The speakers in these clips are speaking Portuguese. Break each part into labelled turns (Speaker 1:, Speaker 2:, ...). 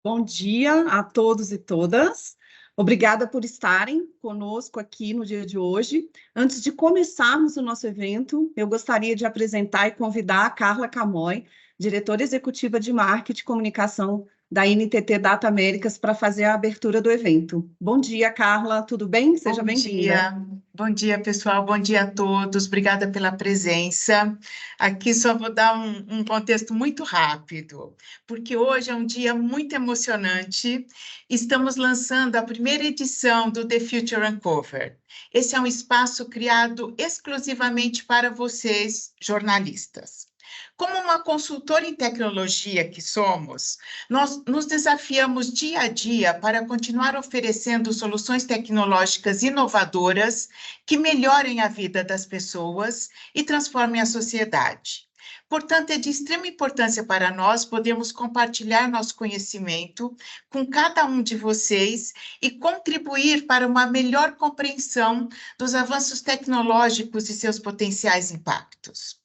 Speaker 1: Bom dia a todos e todas. Obrigada por estarem conosco aqui no dia de hoje. Antes de começarmos o nosso evento, eu gostaria de apresentar e convidar a Carla Camões, diretora executiva de Marketing e Comunicação da NTT Data Américas, para fazer a abertura do evento. Bom dia, Carla, tudo bem? Seja bem-vinda.
Speaker 2: Bom dia, pessoal, bom dia a todos, obrigada pela presença. Aqui só vou dar um contexto muito rápido, porque hoje é um dia muito emocionante. Estamos lançando a primeira edição do The Future Uncovered. Esse é um espaço criado exclusivamente para vocês, jornalistas. Como uma consultora em tecnologia que somos, nós nos desafiamos dia a dia para continuar oferecendo soluções tecnológicas inovadoras que melhorem a vida das pessoas e transformem a sociedade. Portanto, é de extrema importância para nós podermos compartilhar nosso conhecimento com cada um de vocês e contribuir para uma melhor compreensão dos avanços tecnológicos e seus potenciais impactos.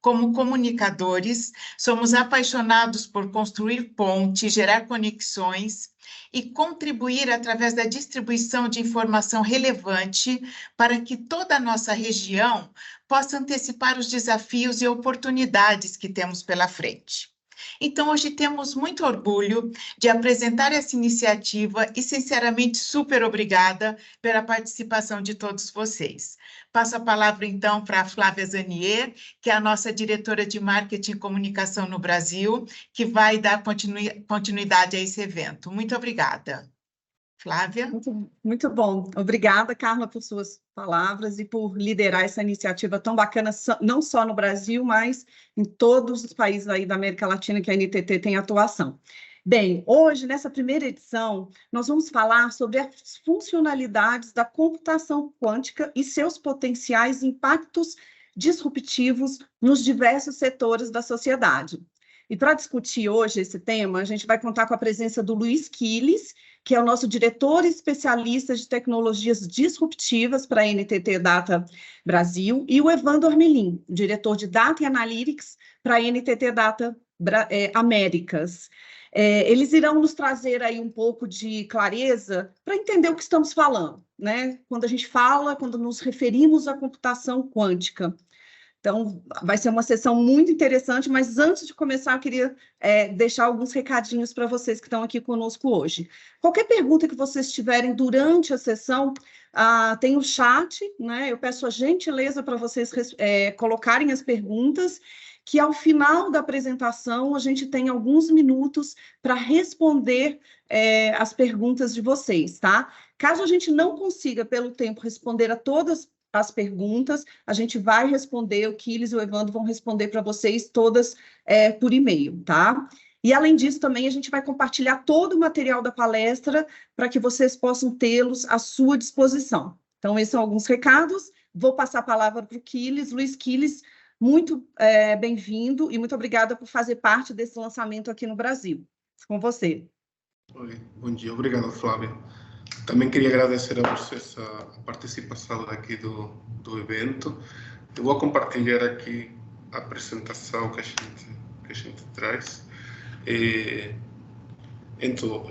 Speaker 2: Como comunicadores, somos apaixonados por construir pontes, gerar conexões e contribuir através da distribuição de informação relevante para que toda a nossa região possa antecipar os desafios e oportunidades que temos pela frente. Então, hoje temos muito orgulho de apresentar essa iniciativa e, sinceramente, super obrigada pela participação de todos vocês. Passo a palavra, então, para a Flávia Zanier, que é a nossa diretora de Marketing e Comunicação no Brasil, que vai dar continuidade a esse evento. Muito obrigada. Flávia?
Speaker 1: Muito bom. Obrigada, Carla, por suas palavras e por liderar essa iniciativa tão bacana, não só no Brasil, mas em todos os países aí da América Latina que a NTT tem atuação. Bem, hoje, nessa primeira edição, nós vamos falar sobre as funcionalidades da computação quântica e seus potenciais impactos disruptivos nos diversos setores da sociedade. E para discutir hoje esse tema, a gente vai contar com a presença do Luiz Quiles, que é o nosso diretor especialista de tecnologias disruptivas para a NTT Data Brasil, e o Evandro Armelin, diretor de Data e Analytics para a NTT Data Américas. Eles irão nos trazer aí um pouco de clareza para entender o que estamos falando, né? Quando nos referimos à computação quântica. Então, vai ser uma sessão muito interessante, mas antes de começar, eu queria deixar alguns recadinhos para vocês que estão aqui conosco hoje. Qualquer pergunta que vocês tiverem durante a sessão, tem o chat, né? Eu peço a gentileza para vocês colocarem as perguntas, que ao final da apresentação a gente tem alguns minutos para responder as perguntas de vocês, tá? Caso a gente não consiga, pelo tempo, responder a todas as perguntas, a gente vai responder, o Quiles e o Evandro vão responder para vocês todas por e-mail, tá? E, além disso, também a gente vai compartilhar todo o material da palestra para que vocês possam tê-los à sua disposição. Então, esses são alguns recados. Vou passar a palavra para o Quiles. Luiz Quiles, muito bem-vindo e muito obrigada por fazer parte desse lançamento aqui no Brasil. Com você.
Speaker 3: Oi, bom dia. Obrigado, Flávia. Também queria agradecer a vocês a participação aqui do evento. Eu vou compartilhar aqui a apresentação que a gente traz. Então,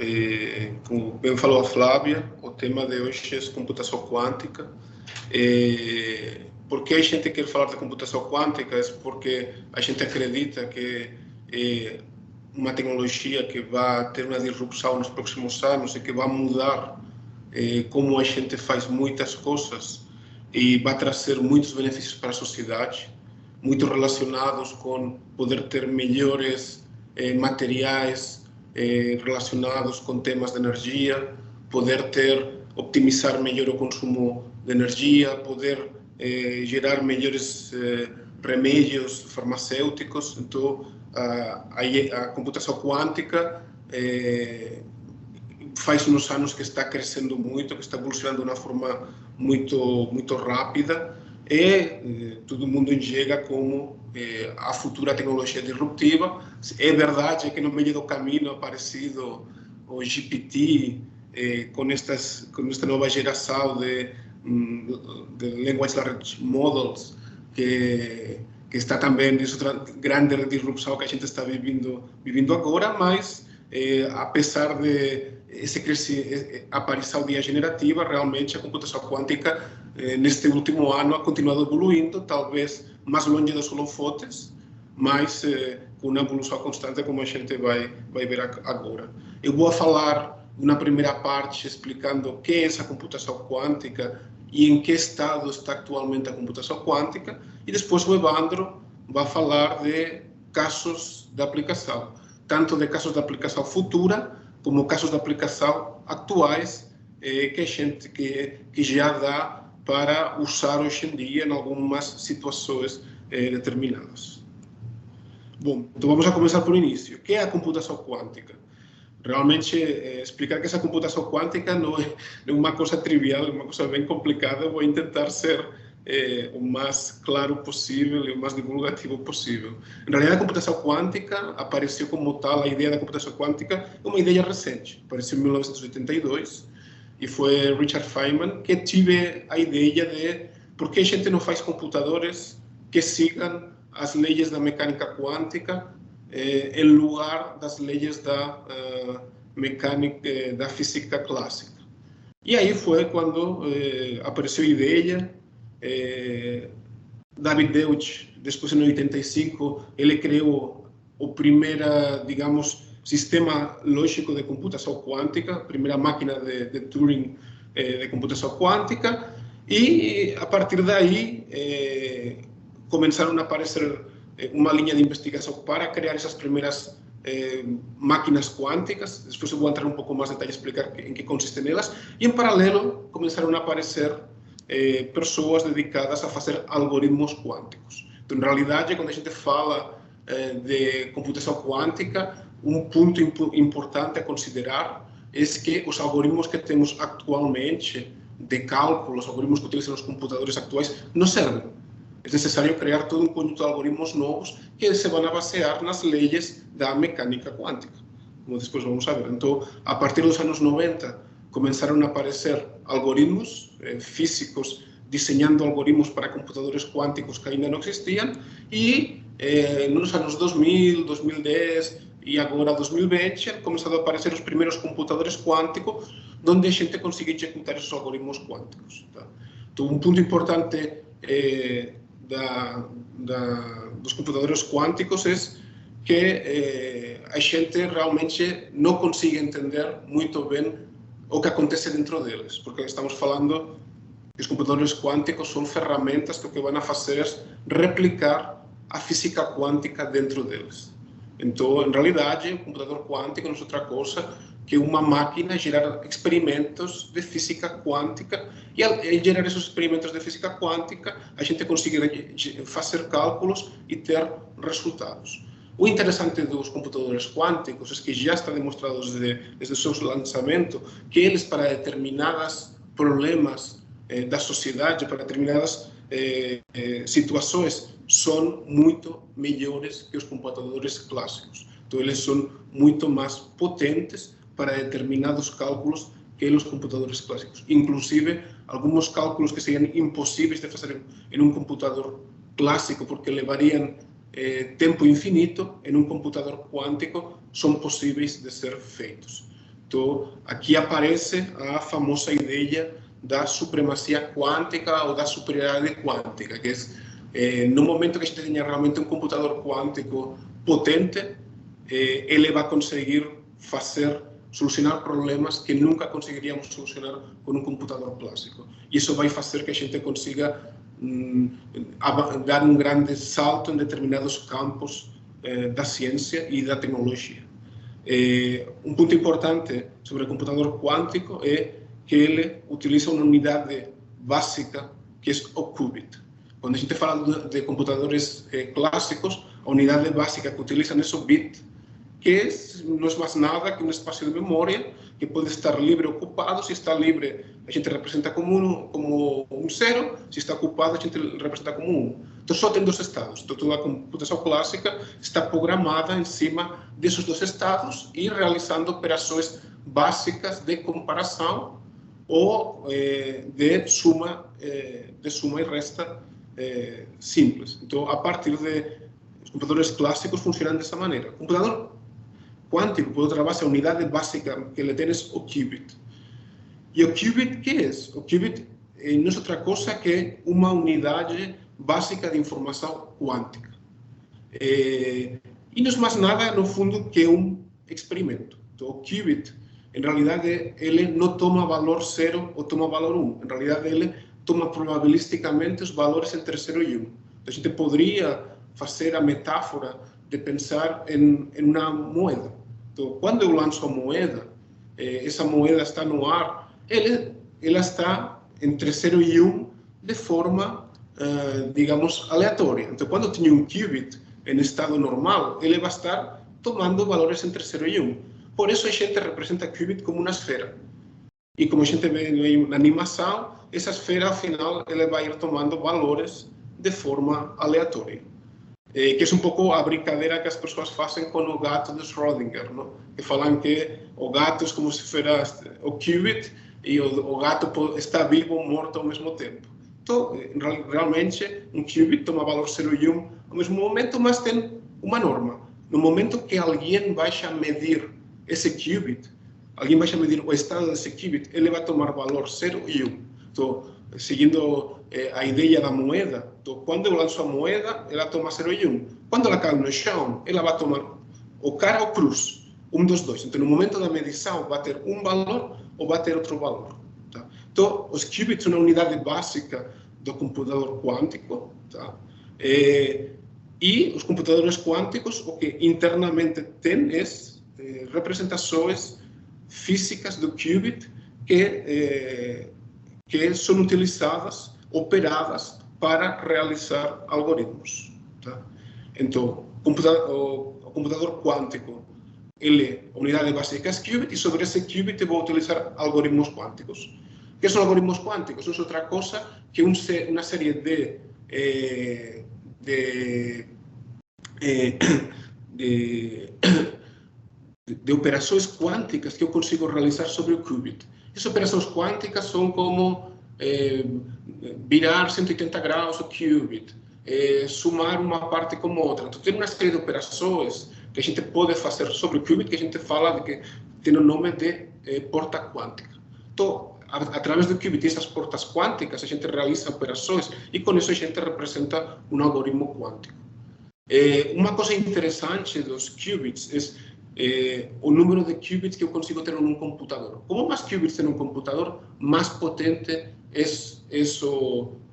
Speaker 3: como bem falou a Flávia, o tema de hoje é computação quântica. Por que a gente quer falar de computação quântica? É porque a gente acredita que é uma tecnologia que vai ter uma disrupção nos próximos anos e que vai mudar como a gente faz muitas coisas e vai trazer muitos benefícios para a sociedade, muito relacionados com poder ter melhores materiais relacionados com temas de energia, poder optimizar melhor o consumo de energia, poder gerar melhores remédios farmacêuticos. Então, a computação quântica faz uns anos que está crescendo muito, que está evolucionando de uma forma muito rápida e todo mundo enxerga como a futura tecnologia disruptiva. É verdade que no meio do caminho aparecido o GPT com esta nova geração de Language Large Models, que está também nessa grande disrupção que a gente está vivendo agora, mas apesar de a aparição de IA generativa, realmente a computação quântica, neste último ano, ha continuado evoluindo, talvez mais longe dos holofotes, mas com uma evolução constante, como a gente vai ver agora. Eu vou falar na primeira parte explicando o que é essa computação quântica e em que estado está atualmente a computação quântica, e depois o Evandro vai falar de casos de aplicação, tanto de casos de aplicação futura, como casos de aplicação atuais, que já dá para usar hoje em dia em algumas situações determinadas. Bom, então vamos a começar por início. O que é a computação quântica? Realmente, explicar que essa computação quântica não é uma coisa trivial, é uma coisa bem complicada. Eu vou tentar ser o mais claro possível e o mais divulgativo possível. Em realidade, a computação quântica apareceu como tal, a ideia da computação quântica é uma ideia recente. Apareceu em 1982 e foi Richard Feynman que teve a ideia de por que a gente não faz computadores que sigam as leis da mecânica quântica em lugar das leis da mecânica, da física clássica. E aí foi quando apareceu a ideia. David Deutsch, depois em 85, ele criou o primeiro, digamos, sistema lógico de computação quântica, a primeira máquina de Turing de computação quântica, e a partir daí começaram a aparecer uma linha de investigação para criar essas primeiras máquinas quânticas. Depois eu vou entrar um pouco mais em detalhe e explicar em que consistem elas, e em paralelo começaram a aparecer pessoas dedicadas a fazer algoritmos quânticos. Então, em realidade, quando a gente fala de computação quântica, um ponto importante a considerar é que os algoritmos que temos atualmente de cálculo, os algoritmos que utilizam os computadores atuais, não servem. É necessário criar todo um conjunto de algoritmos novos que se vão basear nas leis da mecânica quântica, como depois vamos ver. Então, a partir dos anos 90, começaram a aparecer algoritmos físicos desenhando algoritmos para computadores quânticos que ainda não existiam, e nos anos 2000, 2010 e agora 2020 começaram a aparecer os primeiros computadores quânticos onde a gente consegue executar esses algoritmos quânticos. Tá? Então, um ponto importante dos computadores quânticos é que a gente realmente não consegue entender muito bem o que acontece dentro deles, porque estamos falando que os computadores quânticos são ferramentas que o que vão fazer é replicar a física quântica dentro deles. Então, em realidade, o computador quântico não é outra coisa que uma máquina gerar experimentos de física quântica, e ao gerar esses experimentos de física quântica, a gente consegue fazer cálculos e ter resultados. O interessante dos computadores quânticos é que já está demonstrado desde o seu lançamento que eles, para determinados problemas da sociedade, para determinadas situações, são muito melhores que os computadores clássicos. Então, eles são muito mais potentes para determinados cálculos que os computadores clássicos. Inclusive, alguns cálculos que seriam impossíveis de fazer em um computador clássico, porque levariam tempo infinito, em um computador quântico são possíveis de ser feitos. Então, aqui aparece a famosa ideia da supremacia quântica ou da superioridade quântica, que é no momento que a gente tenha realmente um computador quântico potente, ele vai conseguir solucionar problemas que nunca conseguiríamos solucionar com um computador clássico. E isso vai fazer que a gente consiga dar um grande salto em determinados campos da ciência e da tecnologia. Um ponto importante sobre o computador quântico é que ele utiliza uma unidade básica, que é o qubit. Quando a gente fala de computadores clássicos, a unidade básica que utilizam é o bit, que não é mais nada que um espaço de memória que pode estar livre ou ocupado. Se está livre, a gente representa como um zero, se está ocupado, a gente representa como um. Então, só tem dois estados. Então, toda a computação clássica está programada em cima desses dois estados e realizando operações básicas de comparação ou de suma e resta simples. Então, a partir de os computadores clássicos funcionam dessa maneira. O computador quântico, por outra base, a unidade básica que ele tem é o qubit. E o qubit, que é? O qubit não é outra coisa que uma unidade básica de informação quântica. E não é mais nada, no fundo, que um experimento. Então, o qubit, em realidade, ele não toma valor 0 ou toma valor 1. Em realidade, ele toma probabilisticamente os valores entre 0 e 1. Então, a gente poderia fazer a metáfora de pensar em uma moeda. Então, quando eu lanço a moeda, essa moeda está no ar, ela está entre 0 e 1 de forma, digamos, aleatória. Então, quando eu tenho um qubit em estado normal, ele vai estar tomando valores entre 0 e 1. Por isso, a gente representa o qubit como uma esfera. E como a gente vê na animação, essa esfera, afinal, ela vai ir tomando valores de forma aleatória. Que é um pouco a brincadeira que as pessoas fazem com o gato de Schrödinger, não? Que falam que o gato é como se fosse o qubit e o gato está vivo ou morto ao mesmo tempo. Então, realmente, um qubit toma valor 0 e 1 ao mesmo momento, mas tem uma norma. No momento que alguém vai medir esse qubit, alguém vai medir o estado desse qubit, ele vai tomar valor 0 e 1. Então, seguindo a ideia da moeda, então, quando eu lanço a moeda, ela toma 0 e 1. Quando ela cai no chão, ela vai tomar o cara ou cruz, um dos dois. Então, no momento da medição, vai ter um valor ou vai ter outro valor. Tá? Então, os qubits são a unidade básica do computador quântico. Tá? E os computadores quânticos, o que internamente tem é representações físicas do qubit que são utilizadas, operadas para realizar algoritmos. Tá? Então, o computador quântico, a unidade básica é qubit, e sobre esse qubit eu vou utilizar algoritmos quânticos. O que são algoritmos quânticos? Não é outra coisa que uma série de operações quânticas que eu consigo realizar sobre o qubit. Essas operações quânticas são como virar 180 graus o qubit, somar uma parte com outra. Então, tem uma série de operações que a gente pode fazer sobre o qubit, que a gente fala de que tem o nome de porta quântica. Então, através do qubit e essas portas quânticas, a gente realiza operações e com isso a gente representa um algoritmo quântico. Uma coisa interessante dos qubits é o número de qubits que eu consigo ter em um computador. Como mais qubits tem um computador, mais potente é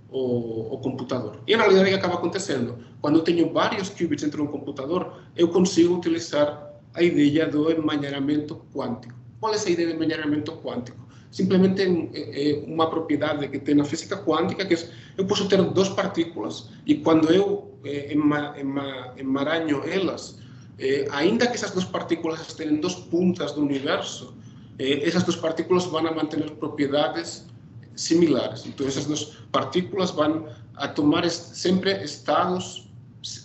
Speaker 3: o computador. E, na realidade, o que acaba acontecendo? Quando eu tenho vários qubits dentro de um computador, eu consigo utilizar a ideia do emaranhamento quântico. Qual é essa ideia de emaranhamento quântico? Simplesmente é uma propriedade que tem na física quântica, que é, eu posso ter duas partículas e quando eu emaranho elas, ainda que essas duas partículas estejam em duas pontas do universo, essas duas partículas vão manter propriedades similares. Então, essas duas partículas vão tomar sempre estados,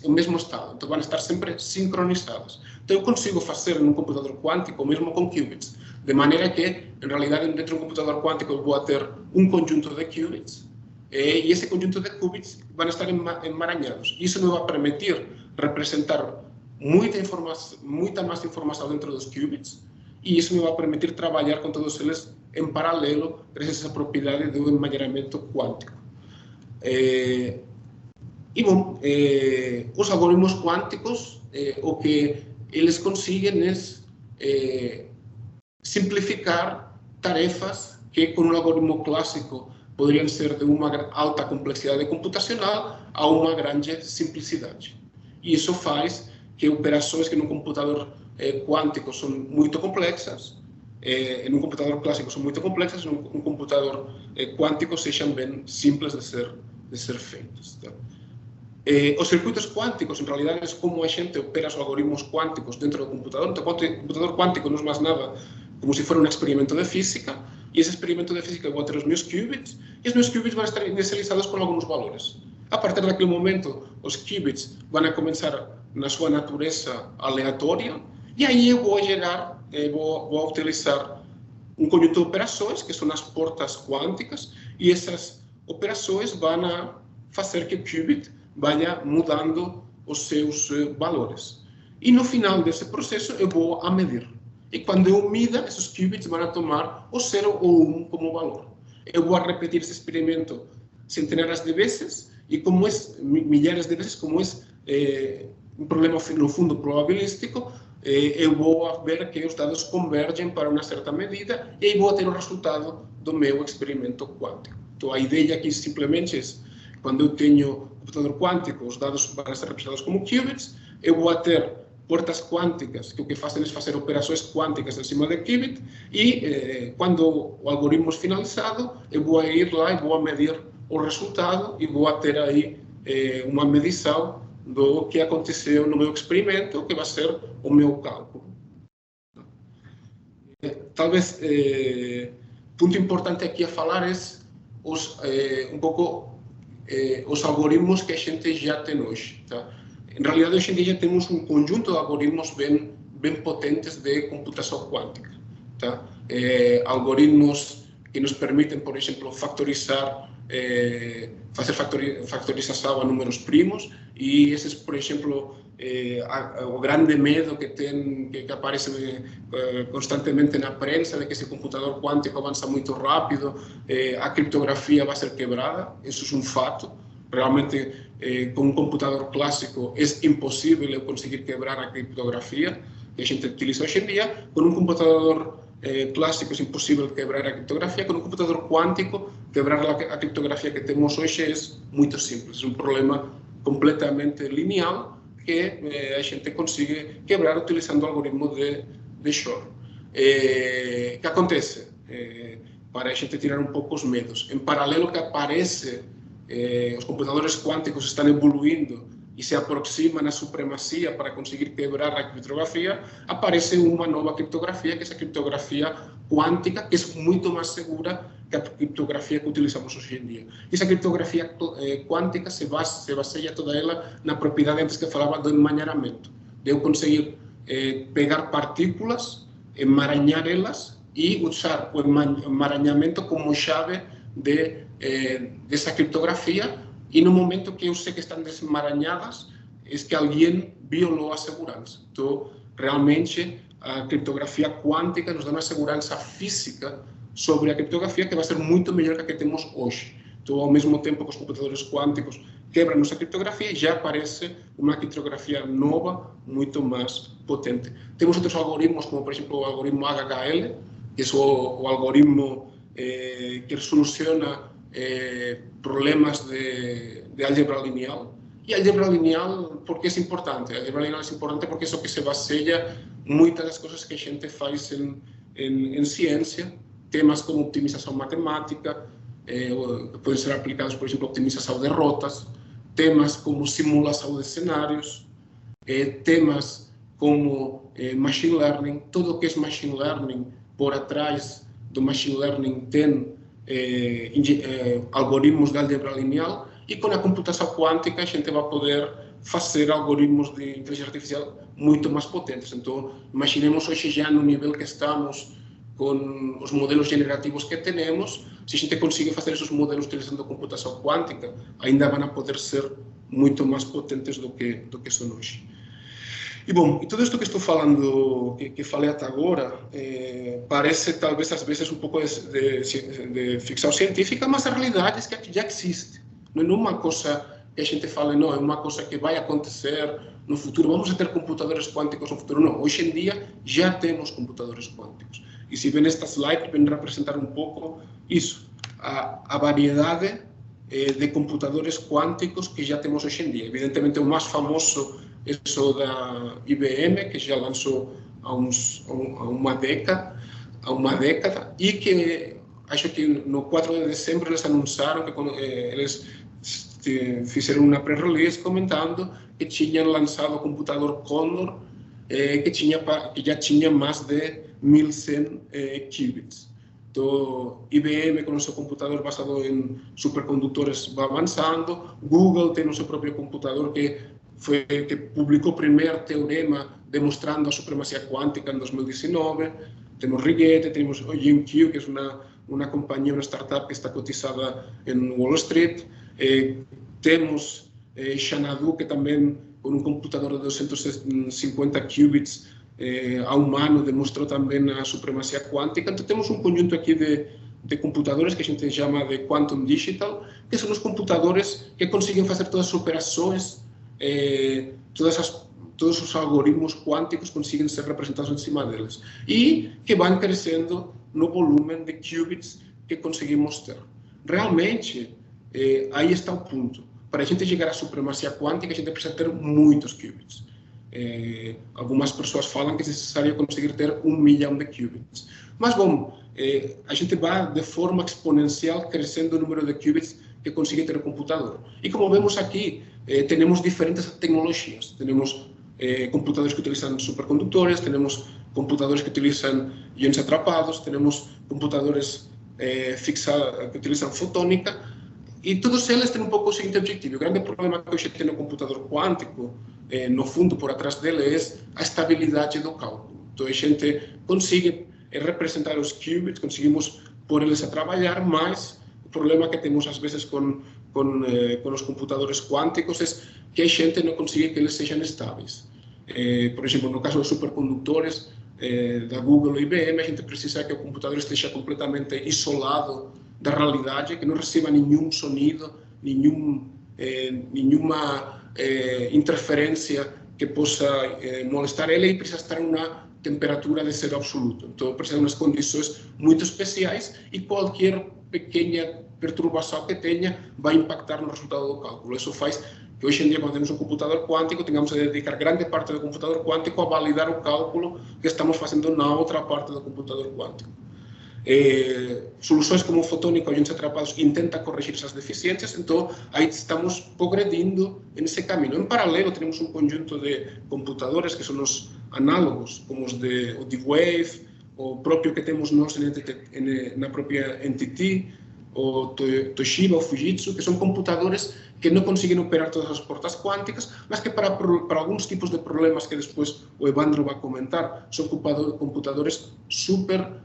Speaker 3: o mesmo estado. Então, vão estar sempre sincronizadas. Então, eu consigo fazer num computador quântico, mesmo com qubits, de maneira que, em realidade, dentro de um computador quântico, eu vou ter um conjunto de qubits, e esse conjunto de qubits vai estar emaranhados. Isso me vai permitir representar muita mais informação dentro dos qubits, e isso me vai permitir trabalhar com todos eles em paralelo, graças a essa propriedade do emaranhamento quântico. E, bom, os algoritmos quânticos, o que eles conseguem é simplificar tarefas que com um algoritmo clássico poderiam ser de uma alta complexidade computacional a uma grande simplicidade. E isso faz que operações que no computador quântico são muito complexas, em um computador clássico são muito complexas, em um computador quântico sejam bem simples de ser feitas. Tá? Os circuitos quânticos, em realidade, é como a gente opera os algoritmos quânticos dentro do computador. Então, o computador quântico não é mais nada como se fosse um experimento de física, e esse experimento de física eu vou ter os meus qubits, e os meus qubits vão estar inicializados com alguns valores. A partir daquele momento, os qubits vão começar na sua natureza aleatória, e aí eu vou gerar, vou utilizar um conjunto de operações, que são as portas quânticas, e essas operações vão fazer que o qubit vá mudando os seus valores. e no final desse processo eu vou a medir. E quando eu mida, esses qubits vão tomar o 0 ou 1 como valor. Eu vou repetir esse experimento centenares de vezes, e como é milhares de vezes, como é um problema no fundo probabilístico, eu vou ver que os dados convergem para uma certa medida, e aí vou ter o resultado do meu experimento quântico. Então a ideia aqui simplesmente é, quando eu tenho computador quântico, os dados vão ser representados como qubits, eu vou ter portas quânticas que o que fazem é fazer operações quânticas em cima de qubit, e quando o algoritmo é finalizado, eu vou ir lá e vou medir o resultado e vou ter aí uma medição do que aconteceu no meu experimento, que vai ser o meu cálculo. Talvez ponto importante aqui a falar é um pouco os algoritmos que a gente já tem hoje. Tá? Em realidade, hoje em dia temos um conjunto de algoritmos bem potentes de computação quântica. Tá? Algoritmos que nos permitem, por exemplo, factorizar, fazer factorização a números primos, e esses, por exemplo, o grande medo que aparece constantemente na prensa de que esse computador quântico avança muito rápido, a criptografia vai ser quebrada, isso é um fato. Realmente, com um computador clássico é impossível eu conseguir quebrar a criptografia que a gente utiliza hoje em dia. Com um computador clássico é impossível quebrar a criptografia. Com um computador quântico, quebrar a criptografia que temos hoje é muito simples. É um problema completamente lineal que a gente consegue quebrar utilizando o algoritmo de Shor. O que acontece? Para a gente tirar um pouco os medos. Em paralelo que aparece, os computadores quânticos estão evoluindo e se aproximam à supremacia para conseguir quebrar a criptografia, aparece uma nova criptografia, que é essa criptografia quântica, que é muito mais segura que a criptografia que utilizamos hoje em dia. E essa criptografia quântica se baseia toda ela na propriedade antes que falava do emaranhamento, de eu conseguir pegar partículas, emaranhar elas e usar o emaranhamento como chave dessa criptografia, e no momento que eu sei que estão desemaranhadas, é que alguém violou a segurança. Então, realmente, a criptografia quântica nos dá uma segurança física sobre a criptografia que vai ser muito melhor que a que temos hoje. Então, ao mesmo tempo que os computadores quânticos quebram nossa criptografia, já aparece uma criptografia nova, muito mais potente. Temos outros algoritmos, como, por exemplo, o algoritmo HHL, que é o algoritmo que soluciona problemas de álgebra lineal. E a álgebra lineal, por que é importante? A álgebra lineal é importante porque é o que se baseia muitas das coisas que a gente faz em ciência, temas como optimização matemática, podem ser aplicados, por exemplo, a optimização de rotas, temas como simulação de cenários, temas como machine learning. Tudo o que é machine learning, por atrás do machine learning tem algoritmos de álgebra lineal, e com a computação quântica a gente vai poder fazer algoritmos de inteligência artificial muito mais potentes. Então, imaginemos hoje já no nível que estamos com os modelos generativos que temos, se a gente conseguir fazer esses modelos utilizando a computação quântica, ainda vão poder ser muito mais potentes do que são hoje. E bom, e tudo isto que estou falando, que falei até agora, parece talvez às vezes um pouco de ficção científica, mas a realidade é que já existe. Não é uma coisa que a gente fala, não, é uma coisa que vai acontecer no futuro, vamos ter computadores quânticos no futuro. Não, hoje em dia já temos computadores quânticos. E se vê nesta slide, vem representar um pouco isso, a variedade de computadores quânticos que já temos hoje em dia. Evidentemente, o mais famoso é o da IBM, que já lançou há uma década, e que acho que no 4 de dezembro eles anunciaram que eles fizeram uma pré-release comentando que tinham lançado o computador Condor, que já tinha mais de 1100 qubits. Então, IBM, com o seu computador basado em supercondutores, vai avançando. Google tem o seu próprio computador que publicou o primeiro teorema demonstrando a supremacia quântica em 2019. Temos Rigetti, temos o GameQ, que é uma companhia, uma startup que está cotizada em Wall Street. Temos Xanadu, que também com um computador de 250 qubits a um ano demonstrou também a supremacia quântica. Então, temos um conjunto aqui de computadores que a gente chama de Quantum Digital, que são os computadores que conseguem fazer todas as operações, todos os algoritmos quânticos conseguem ser representados em cima deles, e que vão crescendo no volume de qubits que conseguimos ter. Realmente, aí está o ponto. Para a gente chegar à supremacia quântica, a gente precisa ter muitos qubits. Algumas pessoas falam que é necessário conseguir ter 1 milhão de qubits. Mas, bom, a gente vai de forma exponencial crescendo o número de qubits que consegue ter o computador. E como vemos aqui, temos diferentes tecnologias. Temos computadores que utilizam supercondutores, temos computadores que utilizam íons atrapados, temos computadores que utilizam fotônica, e todos eles têm um pouco o seguinte objetivo. O grande problema que hoje tem no computador quântico, no fundo, por atrás dele, é a estabilidade do cálculo. Então, a gente consegue representar os qubits, conseguimos pôr eles a trabalhar, mas o problema que temos às vezes com os computadores quânticos é que a gente não consegue que eles sejam estáveis. Por exemplo, no caso dos supercondutores da Google e IBM, a gente precisa que o computador esteja completamente isolado da realidade, que não receba nenhum sonido, nenhuma interferência que possa molestar ele, e precisa estar em uma temperatura de zero absoluto. Então, precisa de umas condições muito especiais, e qualquer pequena perturbação que tenha vai impactar no resultado do cálculo. Isso faz que hoje em dia, quando temos um computador quântico, tenhamos que dedicar grande parte do computador quântico a validar o cálculo que estamos fazendo na outra parte do computador quântico. Soluções como fotônica ou íons atrapados intentam corrigir essas deficiências, então aí estamos progredindo nesse caminho. Em paralelo, temos um conjunto de computadores que são os análogos, como o D-Wave, o próprio que temos nós na própria NTT, o Toshiba, o Fujitsu, que são computadores que não conseguem operar todas as portas quânticas, mas que para alguns tipos de problemas que depois o Evandro vai comentar, são computadores super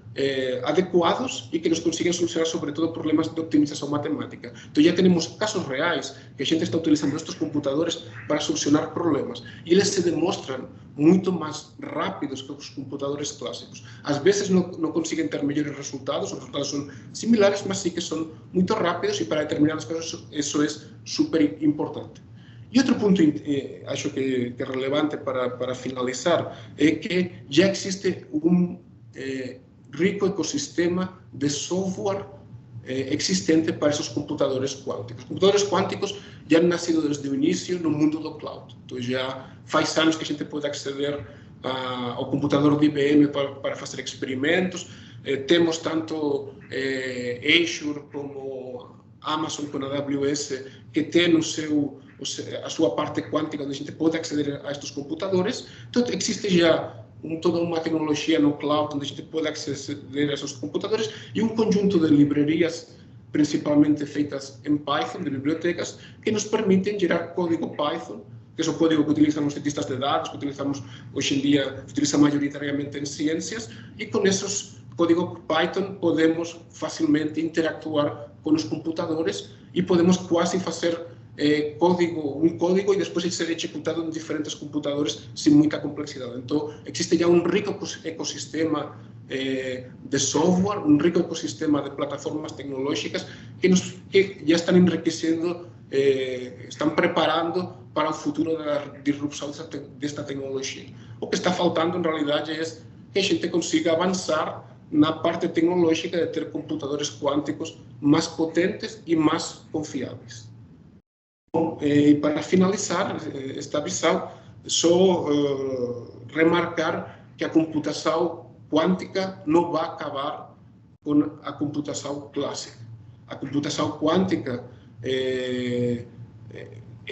Speaker 3: adequados e que nos conseguem solucionar, sobretudo, problemas de optimização matemática. Então, já temos casos reais que a gente está utilizando estes computadores para solucionar problemas, e eles se demonstram muito mais rápidos que os computadores clássicos. Às vezes não conseguem ter melhores resultados, os resultados são similares, mas sim que são muito rápidos, e para determinados casos isso é super importante. E outro ponto, acho que é relevante para finalizar, é que já existe um rico ecossistema de software existente para esses computadores quânticos. Os computadores quânticos já han nascido desde o início no mundo do cloud. Então, já faz anos que a gente pode acceder ao computador de IBM para fazer experimentos. Temos tanto Azure como Amazon com a AWS, que tem a sua parte quântica, onde a gente pode acceder a estes computadores. Então, existe já toda uma tecnologia no cloud, onde a gente pode aceder a esses computadores, e um conjunto de livrarias, principalmente feitas em Python, de bibliotecas, que nos permitem gerar código Python, que é o código que utilizam os cientistas de dados, que utilizamos hoje em dia, utiliza majoritariamente em ciências, e com esses código Python podemos facilmente interactuar com os computadores, e podemos quase fazer um código e depois ser executado em diferentes computadores sem muita complexidade. Então, existe já um rico ecossistema de software, um rico ecossistema de plataformas tecnológicas que já estão enriquecendo, estão preparando para o futuro da disrupção desta tecnologia. O que está faltando, em realidade, é que a gente consiga avançar na parte tecnológica de ter computadores quânticos mais potentes e mais confiáveis. Bom, para finalizar esta visão, só remarcar que a computação quântica não vai acabar com a computação clássica. A computação quântica é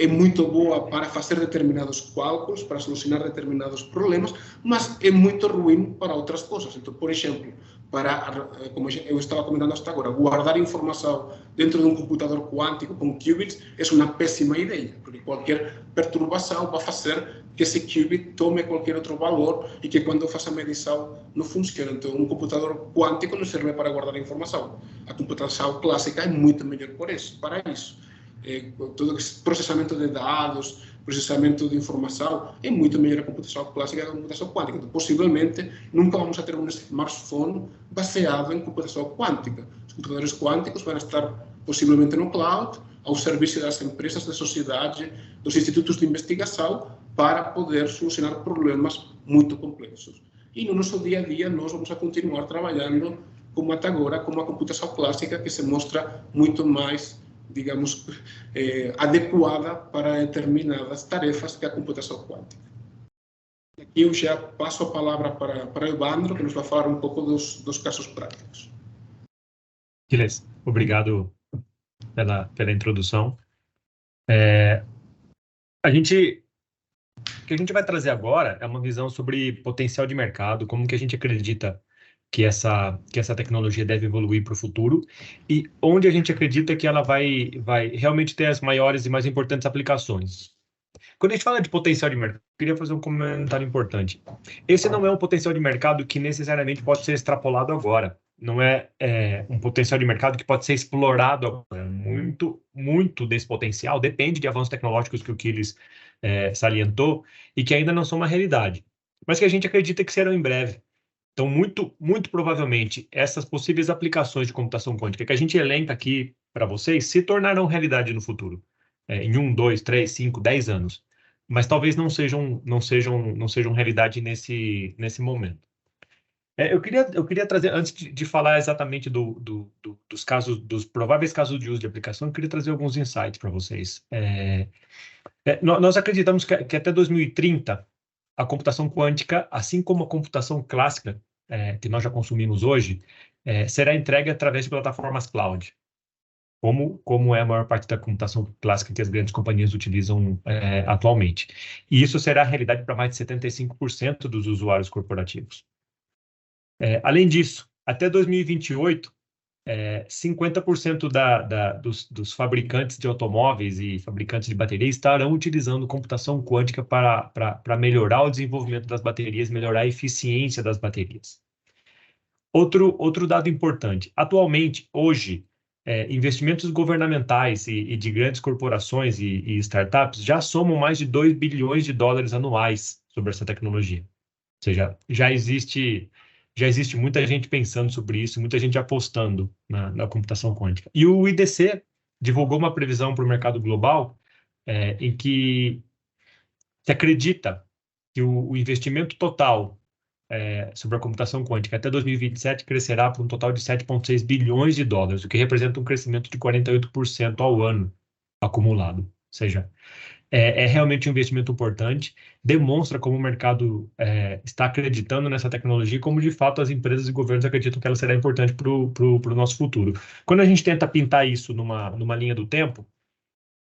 Speaker 3: muito boa para fazer determinados cálculos, para solucionar determinados problemas, mas é muito ruim para outras coisas. Então, por exemplo, como eu estava comentando hasta agora, guardar informação dentro de um computador quântico com qubits é uma péssima ideia, porque qualquer perturbação vai fazer que esse qubit tome qualquer outro valor e que quando eu faça a medição não funcione. Então, um computador quântico não serve para guardar informação. A computação clássica é muito melhor para isso. todo esse processamento de dados, processamento de informação, é muito melhor a computação clássica que a computação quântica. Então, possivelmente, nunca vamos a ter um smartphone baseado em computação quântica. Os computadores quânticos vão estar possivelmente no cloud, ao serviço das empresas, da sociedade, dos institutos de investigação, para poder solucionar problemas muito complexos. E no nosso dia a dia, nós vamos a continuar trabalhando como até agora, com uma computação clássica que se mostra muito mais, digamos, adequada para determinadas tarefas que a computação quântica. Aqui eu já passo a palavra para o Evandro, que nos vai falar um pouco dos casos práticos.
Speaker 4: Beleza, obrigado pela introdução. O que a gente vai trazer agora é uma visão sobre potencial de mercado, como que a gente acredita que essa tecnologia deve evoluir para o futuro e onde a gente acredita que ela vai realmente ter as maiores e mais importantes aplicações. Quando a gente fala de potencial de mercado, eu queria fazer um comentário importante. Esse não é um potencial de mercado que necessariamente pode ser extrapolado agora. Não é um potencial de mercado que pode ser explorado agora. Muito desse potencial depende de avanços tecnológicos que o Kyles salientou e que ainda não são uma realidade, mas que a gente acredita que serão em breve. Então, muito provavelmente, essas possíveis aplicações de computação quântica que a gente elenca aqui para vocês se tornarão realidade no futuro, em 1, 2, 3, 5, 10 anos, mas talvez não sejam realidade nesse momento. Eu queria trazer, antes de falar exatamente dos prováveis casos de uso de aplicação, eu queria trazer alguns insights para vocês. Nós acreditamos que até 2030, a computação quântica, assim como a computação clássica, que nós já consumimos hoje, será entregue através de plataformas cloud, como é a maior parte da computação clássica que as grandes companhias utilizam atualmente. E isso será a realidade para mais de 75% dos usuários corporativos. Além disso, até 2028, 50% dos fabricantes de automóveis e fabricantes de baterias estarão utilizando computação quântica para melhorar o desenvolvimento das baterias, melhorar a eficiência das baterias. Outro dado importante, atualmente, hoje, investimentos governamentais e de grandes corporações e startups já somam mais de 2 bilhões de dólares anuais sobre essa tecnologia. Ou seja, já existe muita gente pensando sobre isso, muita gente apostando na computação quântica. E o IDC divulgou uma previsão para o mercado global em que se acredita que o investimento total sobre a computação quântica até 2027 crescerá para um total de 7,6 bilhões de dólares, o que representa um crescimento de 48% ao ano acumulado. Ou seja, é realmente um investimento importante, demonstra como o mercado está acreditando nessa tecnologia e como, de fato, as empresas e governos acreditam que ela será importante para o nosso futuro. Quando a gente tenta pintar isso numa linha do tempo,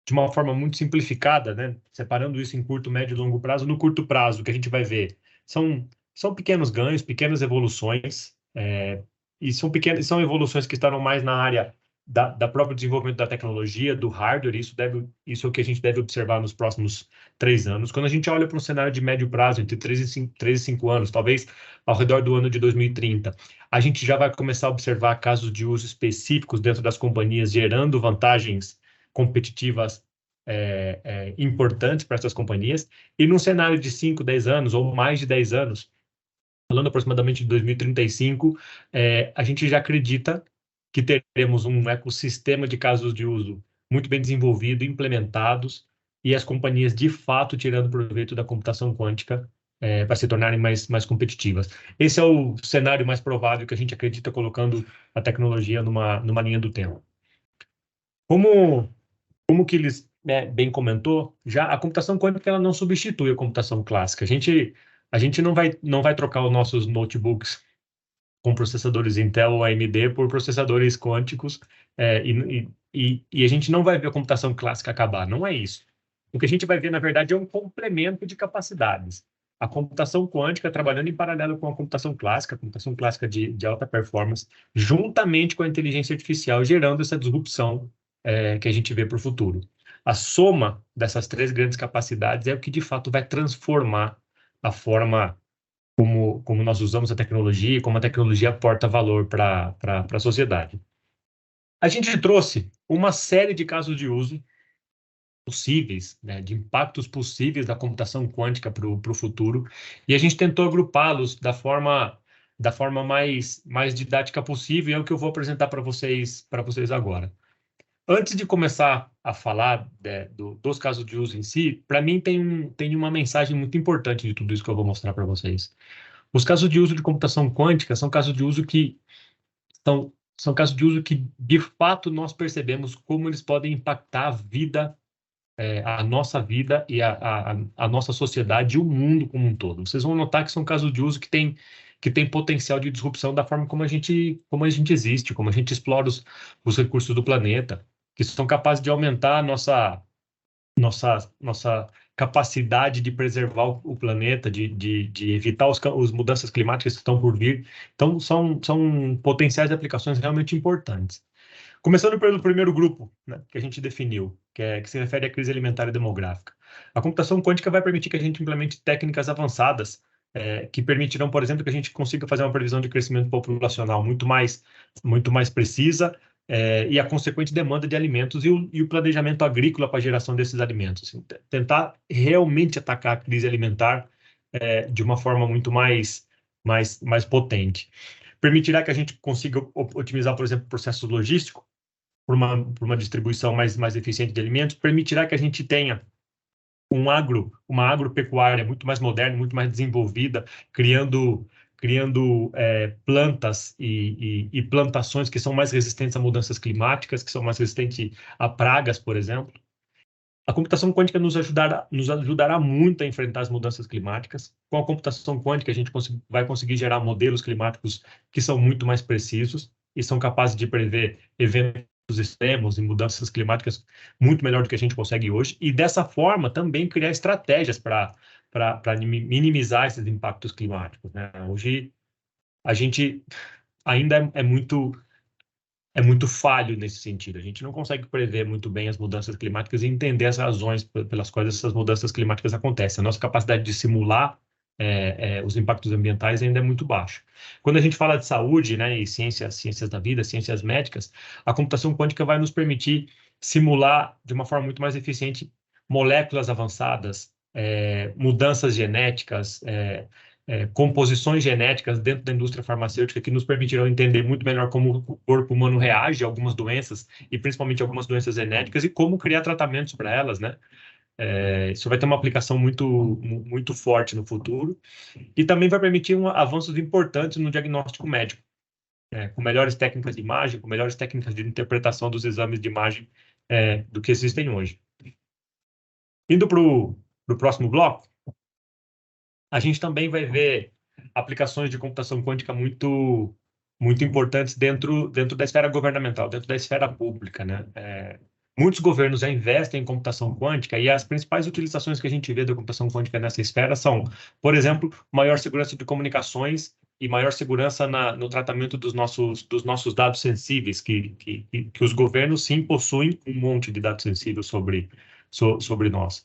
Speaker 4: de uma forma muito simplificada, né, separando isso em curto, médio e longo prazo, no curto prazo, o que a gente vai ver são pequenos ganhos, pequenas evoluções, e são evoluções que estarão mais na área da próprio desenvolvimento da tecnologia, do hardware. Isso é o que a gente deve observar nos próximos 3 anos. Quando a gente olha para um cenário de médio prazo, entre 3 e 5 anos, talvez ao redor do ano de 2030, a gente já vai começar a observar casos de uso específicos dentro das companhias, gerando vantagens competitivas importantes para essas companhias. E num cenário de 5, 10 anos, ou mais de 10 anos, falando aproximadamente de 2035, a gente já acredita que teremos um ecossistema de casos de uso muito bem desenvolvido, implementados, e as companhias, de fato, tirando proveito da computação quântica para se tornarem mais competitivas. Esse é o cenário mais provável que a gente acredita, colocando a tecnologia numa linha do tempo. Como que eles bem comentou, já a computação quântica ela não substitui a computação clássica. A gente não vai trocar os nossos notebooks com processadores Intel ou AMD por processadores quânticos, e a gente não vai ver a computação clássica acabar, não é isso. O que a gente vai ver, na verdade, é um complemento de capacidades. A computação quântica trabalhando em paralelo com a computação clássica de alta performance, juntamente com a inteligência artificial, gerando essa disrupção que a gente vê para o futuro. A soma dessas 3 grandes capacidades é o que, de fato, vai transformar a forma como nós usamos a tecnologia e como a tecnologia aporta valor para a sociedade. A gente trouxe uma série de casos de uso possíveis, né, de impactos possíveis da computação quântica para o futuro, e a gente tentou agrupá-los da forma mais didática possível, e é o que eu vou apresentar para vocês agora. Antes de começar a falar dos casos de uso em si, para mim tem uma mensagem muito importante de tudo isso que eu vou mostrar para vocês. Os casos de uso de computação quântica são casos de uso que são casos de uso que, de fato, nós percebemos como eles podem impactar a vida, a nossa vida e a nossa sociedade e o mundo como um todo. Vocês vão notar que são casos de uso que têm potencial de disrupção da forma como a gente existe, como a gente explora os recursos do planeta, que são capazes de aumentar a nossa capacidade de preservar o planeta, de evitar as mudanças climáticas que estão por vir. Então, são potenciais de aplicações realmente importantes. Começando pelo primeiro grupo, né, que a gente definiu, que se refere à crise alimentar e demográfica. A computação quântica vai permitir que a gente implemente técnicas avançadas, que permitirão, por exemplo, que a gente consiga fazer uma previsão de crescimento populacional muito mais precisa, e a consequente demanda de alimentos e o planejamento agrícola para a geração desses alimentos. Assim, tentar realmente atacar a crise alimentar de uma forma muito mais potente. Permitirá que a gente consiga otimizar, por exemplo, o processo logístico por uma distribuição mais eficiente de alimentos, permitirá que a gente tenha uma agropecuária muito mais moderna, muito mais desenvolvida, criando plantas e plantações que são mais resistentes a mudanças climáticas, que são mais resistentes a pragas, por exemplo. A computação quântica nos ajudará muito a enfrentar as mudanças climáticas. Com a computação quântica, a gente vai conseguir gerar modelos climáticos que são muito mais precisos e são capazes de prever eventos extremos e mudanças climáticas muito melhor do que a gente consegue hoje. E, dessa forma, também criar estratégias para minimizar esses impactos climáticos, né? Hoje, a gente ainda é muito falho nesse sentido. A gente não consegue prever muito bem as mudanças climáticas e entender as razões pelas quais essas mudanças climáticas acontecem. A nossa capacidade de simular os impactos ambientais ainda é muito baixa. Quando a gente fala de saúde, né, e ciências da vida, ciências médicas, a computação quântica vai nos permitir simular de uma forma muito mais eficiente moléculas avançadas, mudanças genéticas, composições genéticas dentro da indústria farmacêutica que nos permitirão entender muito melhor como o corpo humano reage a algumas doenças, e principalmente algumas doenças genéticas, e como criar tratamentos para elas, né? Isso vai ter uma aplicação muito forte no futuro, e também vai permitir avanços importantes no diagnóstico médico, com melhores técnicas de imagem, com melhores técnicas de interpretação dos exames de imagem do que existem hoje. Indo para o próximo bloco, a gente também vai ver aplicações de computação quântica muito importantes dentro da esfera governamental, dentro da esfera pública, né? Muitos governos já investem em computação quântica, e as principais utilizações que a gente vê da computação quântica nessa esfera são, por exemplo, maior segurança de comunicações e maior segurança no tratamento dos nossos dados sensíveis, que os governos, sim, possuem um monte de dados sensíveis sobre nós.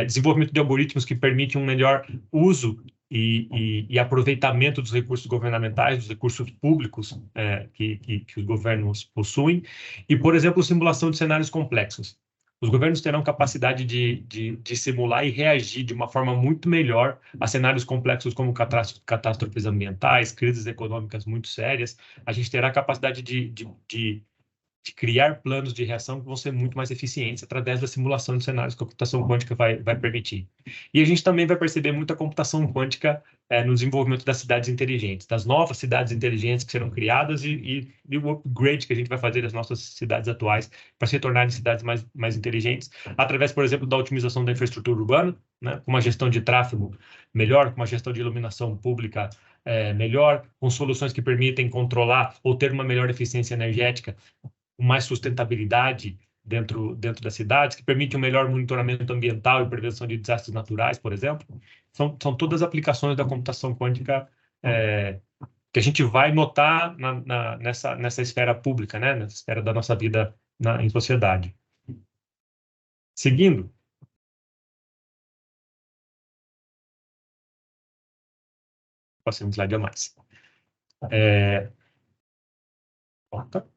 Speaker 4: Desenvolvimento de algoritmos que permitem um melhor uso e aproveitamento dos recursos governamentais, dos recursos públicos que os governos possuem, e, por exemplo, simulação de cenários complexos. Os governos terão capacidade de simular e reagir de uma forma muito melhor a cenários complexos como catástrofes ambientais, crises econômicas muito sérias. A gente terá capacidade de criar planos de reação que vão ser muito mais eficientes através da simulação de cenários que a computação quântica vai permitir. E a gente também vai perceber muita computação quântica no desenvolvimento das cidades inteligentes, das novas cidades inteligentes que serão criadas e o upgrade que a gente vai fazer das nossas cidades atuais para se tornarem cidades mais inteligentes, através, por exemplo, da otimização da infraestrutura urbana, né, com uma gestão de tráfego melhor, com uma gestão de iluminação pública melhor, com soluções que permitem controlar ou ter uma melhor eficiência energética, com mais sustentabilidade dentro das cidades, que permite um melhor monitoramento ambiental e prevenção de desastres naturais, por exemplo. São todas aplicações da computação quântica que a gente vai notar nessa esfera pública, né? Nessa esfera da nossa vida em sociedade. Seguindo. Passei um slide a mais. Volta.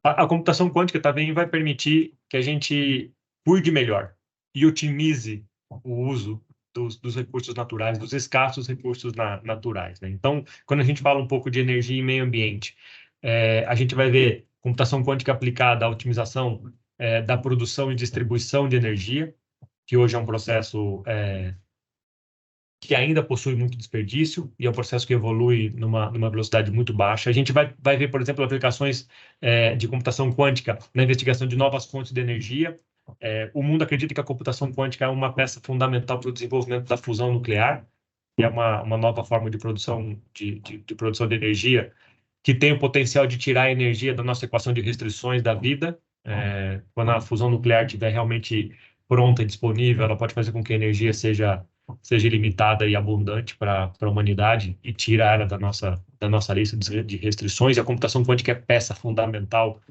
Speaker 4: A computação quântica também vai permitir que a gente cuide melhor e otimize o uso dos recursos naturais, dos escassos recursos naturais, né? Então, quando a gente fala um pouco de energia e meio ambiente, a gente vai ver computação quântica aplicada à otimização da produção e distribuição de energia, que hoje é um processo que ainda possui muito desperdício e é um processo que evolui numa velocidade muito baixa. A gente vai ver, por exemplo, aplicações de computação quântica na investigação de novas fontes de energia. O mundo acredita que a computação quântica é uma peça fundamental para o desenvolvimento da fusão nuclear, que é uma nova forma de produção de produção de energia que tem o potencial de tirar a energia da nossa equação de restrições da vida. Quando a fusão nuclear estiver realmente pronta e disponível, ela pode fazer com que a energia seja ilimitada e abundante para a humanidade e tirar ela da nossa lista de restrições. E a computação quântica é peça fundamental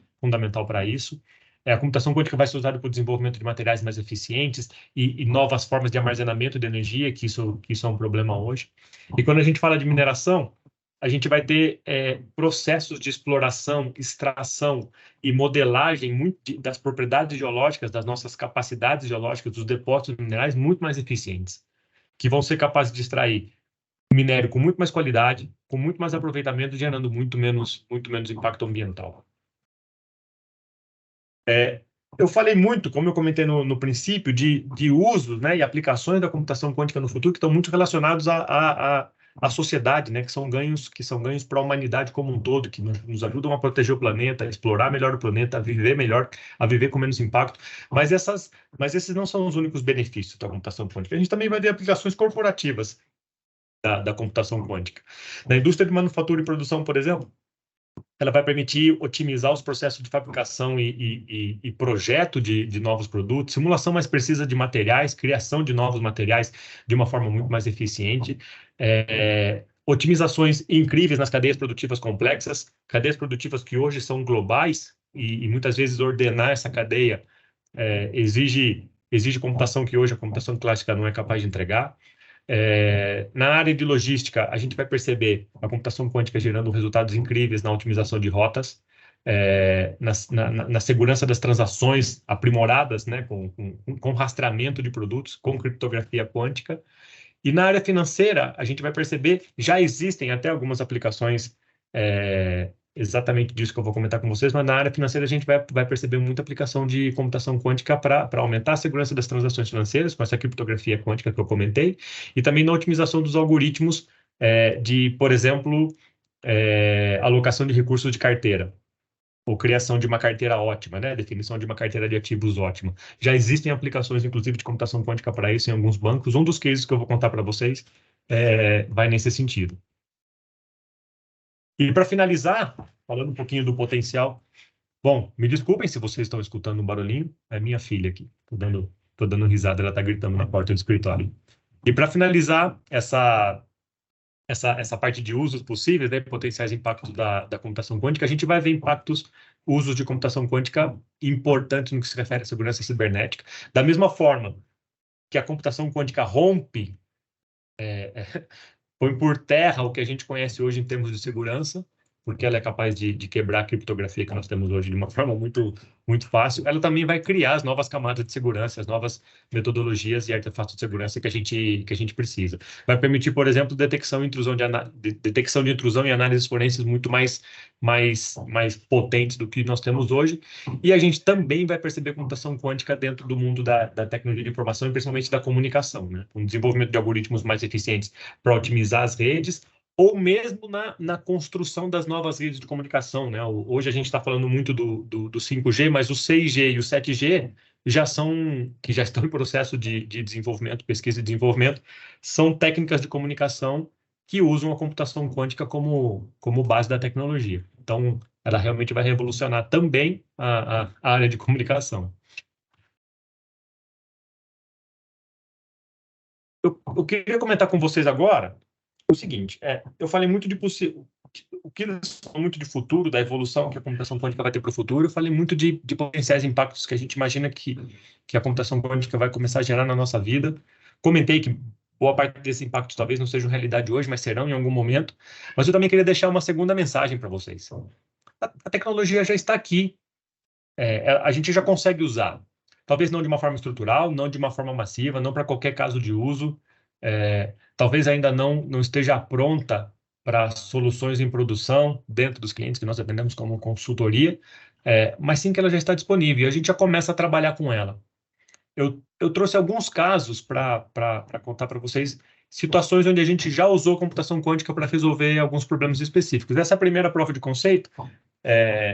Speaker 4: para isso. A computação quântica vai ser usada para o desenvolvimento de materiais mais eficientes e novas formas de armazenamento de energia, que isso é um problema hoje. E quando a gente fala de mineração, a gente vai ter processos de exploração, extração e modelagem das propriedades geológicas, das nossas capacidades geológicas, dos depósitos minerais muito mais eficientes, que vão ser capazes de extrair minério com muito mais qualidade, com muito mais aproveitamento, gerando muito menos impacto ambiental. Eu falei muito, como eu comentei no princípio, de usos, né, e aplicações da computação quântica no futuro que estão muito relacionados à sociedade, né, que são ganhos para a humanidade como um todo, que nos ajudam a proteger o planeta, a explorar melhor o planeta, a viver melhor, a viver com menos impacto. Mas esses não são os únicos benefícios da computação quântica. A gente também vai ver aplicações corporativas da computação quântica. Na indústria de manufatura e produção, por exemplo, ela vai permitir otimizar os processos de fabricação e projeto de novos produtos, simulação mais precisa de materiais, criação de novos materiais de uma forma muito mais eficiente, otimizações incríveis nas cadeias produtivas complexas, cadeias produtivas que hoje são globais e muitas vezes ordenar essa cadeia exige computação que hoje a computação clássica não é capaz de entregar. Na área de logística, a gente vai perceber a computação quântica gerando resultados incríveis na otimização de rotas, na segurança das transações aprimoradas, né, com rastreamento de produtos, com criptografia quântica. E na área financeira, a gente vai perceber, já existem até algumas aplicações exatamente disso que eu vou comentar com vocês, mas na área financeira a gente vai perceber muita aplicação de computação quântica para aumentar a segurança das transações financeiras, com essa criptografia quântica que eu comentei, e também na otimização dos algoritmos de, por exemplo, alocação de recursos de carteira, ou criação de uma carteira ótima, né? Definição de uma carteira de ativos ótima. Já existem aplicações, inclusive, de computação quântica para isso em alguns bancos. Um dos cases que eu vou contar para vocês vai nesse sentido. E para finalizar, falando um pouquinho do potencial, bom, me desculpem se vocês estão escutando um barulhinho, é minha filha aqui, tô dando risada, ela está gritando na porta do escritório. E para finalizar essa parte de usos possíveis, né, potenciais impactos da computação quântica, a gente vai ver usos de computação quântica importantes no que se refere à segurança cibernética. Da mesma forma que a computação quântica rompe, põe por terra o que a gente conhece hoje em termos de segurança, porque ela é capaz de quebrar a criptografia que nós temos hoje de uma forma muito, muito fácil. Ela também vai criar as novas camadas de segurança, as novas metodologias e artefatos de segurança que a gente precisa. Vai permitir, por exemplo, detecção de intrusão e análises forenses muito mais potentes do que nós temos hoje. E a gente também vai perceber computação quântica dentro do mundo da tecnologia de informação e principalmente da comunicação, né? Com o desenvolvimento de algoritmos mais eficientes para otimizar as redes, ou mesmo na construção das novas redes de comunicação, né? Hoje a gente está falando muito do 5G, mas o 6G e o 7G que já estão em processo de desenvolvimento, pesquisa e desenvolvimento, são técnicas de comunicação que usam a computação quântica como base da tecnologia. Então, ela realmente vai revolucionar também a área de comunicação. Eu queria comentar com vocês agora o seguinte, eu falei muito o que muito de futuro, da evolução que a computação quântica vai ter para o futuro, eu falei muito de potenciais impactos que a gente imagina que a computação quântica vai começar a gerar na nossa vida. Comentei que boa parte desses impactos talvez não sejam realidade hoje, mas serão em algum momento. Mas eu também queria deixar uma segunda mensagem para vocês. A tecnologia já está aqui, a gente já consegue usar. Talvez não de uma forma estrutural, não de uma forma massiva, não para qualquer caso de uso. Talvez ainda não esteja pronta para soluções em produção dentro dos clientes que nós atendemos como consultoria, mas sim que ela já está disponível e a gente já começa a trabalhar com ela. Eu trouxe alguns casos para contar para vocês, situações onde a gente já usou computação quântica para resolver alguns problemas específicos. Essa primeira prova de conceito,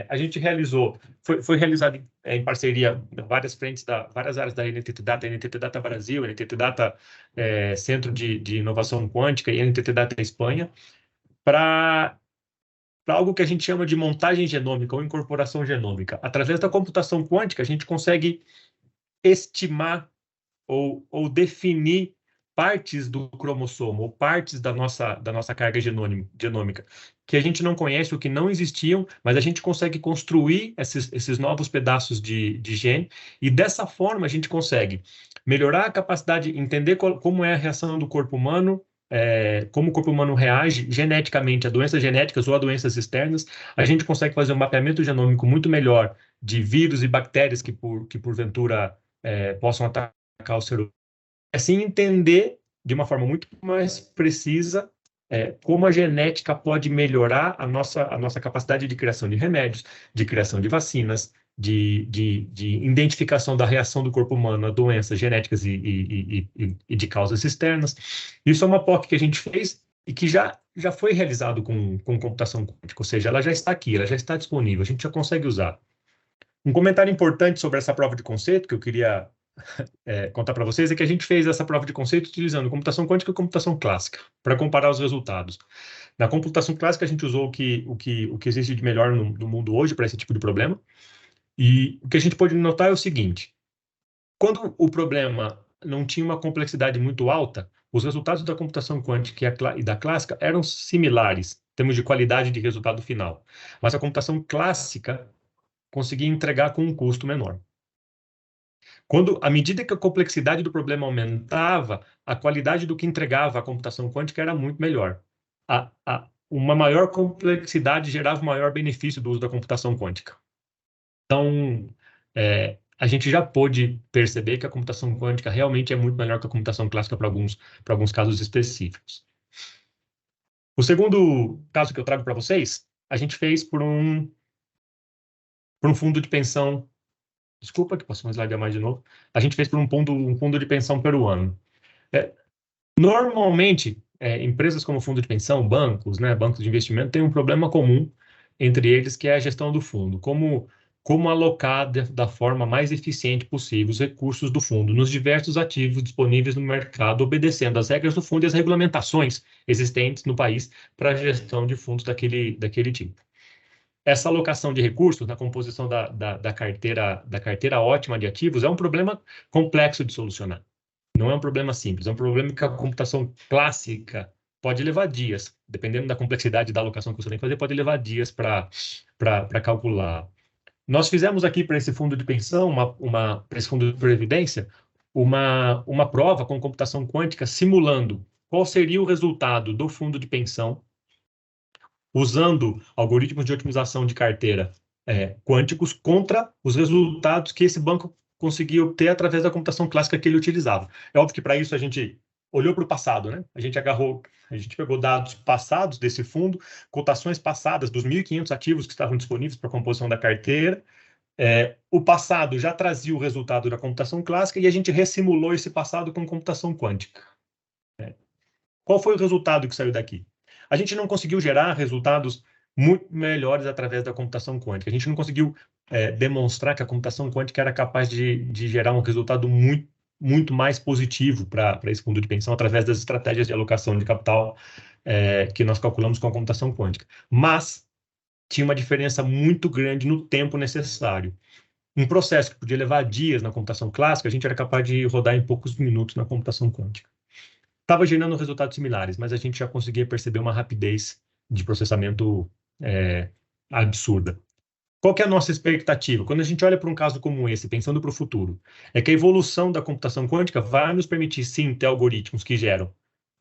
Speaker 4: a gente realizou, foi realizada em parceria várias frentes, várias áreas da NTT Data Brasil, NTT Data Centro de Inovação Quântica e NTT Data Espanha, para algo que a gente chama de montagem genômica ou incorporação genômica. Através da computação quântica, a gente consegue estimar ou definir partes do cromossomo, ou partes da nossa carga genômica, que a gente não conhece, ou que não existiam, mas a gente consegue construir esses novos pedaços de gene, e dessa forma a gente consegue melhorar a capacidade, entender como é a reação do corpo humano, como o corpo humano reage geneticamente a doenças genéticas ou a doenças externas. A gente consegue fazer um mapeamento genômico muito melhor de vírus e bactérias que porventura possam atacar o ser humano. Assim, entender de uma forma muito mais precisa como a genética pode melhorar a nossa capacidade de criação de remédios, de criação de vacinas, de identificação da reação do corpo humano a doenças genéticas e de causas externas. Isso é uma POC que a gente fez e que já foi realizado com computação quântica, ou seja, ela já está aqui, ela já está disponível, a gente já consegue usar. Um comentário importante sobre essa prova de conceito que eu queria contar para vocês é que a gente fez essa prova de conceito utilizando computação quântica e computação clássica para comparar os resultados. Na computação clássica, a gente usou o que existe de melhor no mundo hoje para esse tipo de problema. E o que a gente pode notar é o seguinte: quando o problema não tinha uma complexidade muito alta, os resultados da computação quântica e da clássica eram similares em termos de qualidade de resultado final. Mas a computação clássica conseguia entregar com um custo menor. À medida que a complexidade do problema aumentava, a qualidade do que entregava a computação quântica era muito melhor. Uma maior complexidade gerava um maior benefício do uso da computação quântica. Então, a gente já pôde perceber que a computação quântica realmente é muito melhor que a computação clássica para alguns casos específicos. O segundo caso que eu trago para vocês, a gente fez por um fundo de pensão. Desculpa, que passou um slide a mais de novo. A gente fez por um fundo de pensão peruano. Normalmente, empresas como fundo de pensão, bancos, bancos de investimento, têm um problema comum entre eles, que é a gestão do fundo. Como alocar da forma mais eficiente possível os recursos do fundo nos diversos ativos disponíveis no mercado, obedecendo às regras do fundo e às regulamentações existentes no país para a gestão de fundos daquele tipo. Essa alocação de recursos na composição da carteira ótima de ativos é um problema complexo de solucionar. Não é um problema simples, é um problema que a computação clássica pode levar dias, dependendo da complexidade da alocação que você tem que fazer, pode levar dias para calcular. Nós fizemos aqui para esse fundo de pensão, para esse fundo de previdência, uma prova com computação quântica simulando qual seria o resultado do fundo de pensão usando algoritmos de otimização de carteira quânticos contra os resultados que esse banco conseguia obter através da computação clássica que ele utilizava. É óbvio que para isso a gente olhou para o passado, né? A gente pegou dados passados desse fundo, cotações passadas dos 1.500 ativos que estavam disponíveis para a composição da carteira. O passado já trazia o resultado da computação clássica e a gente ressimulou esse passado com computação quântica. Qual foi o resultado que saiu daqui? A gente não conseguiu gerar resultados muito melhores através da computação quântica. A gente não conseguiu demonstrar que a computação quântica era capaz de gerar um resultado muito mais positivo para esse fundo de pensão através das estratégias de alocação de capital que nós calculamos com a computação quântica. Mas tinha uma diferença muito grande no tempo necessário. Um processo que podia levar dias na computação clássica, a gente era capaz de rodar em poucos minutos na computação quântica. Estava gerando resultados similares, mas a gente já conseguia perceber uma rapidez de processamento absurda. Qual que é a nossa expectativa? Quando a gente olha para um caso como esse, pensando para o futuro, é que a evolução da computação quântica vai nos permitir, sim, ter algoritmos que geram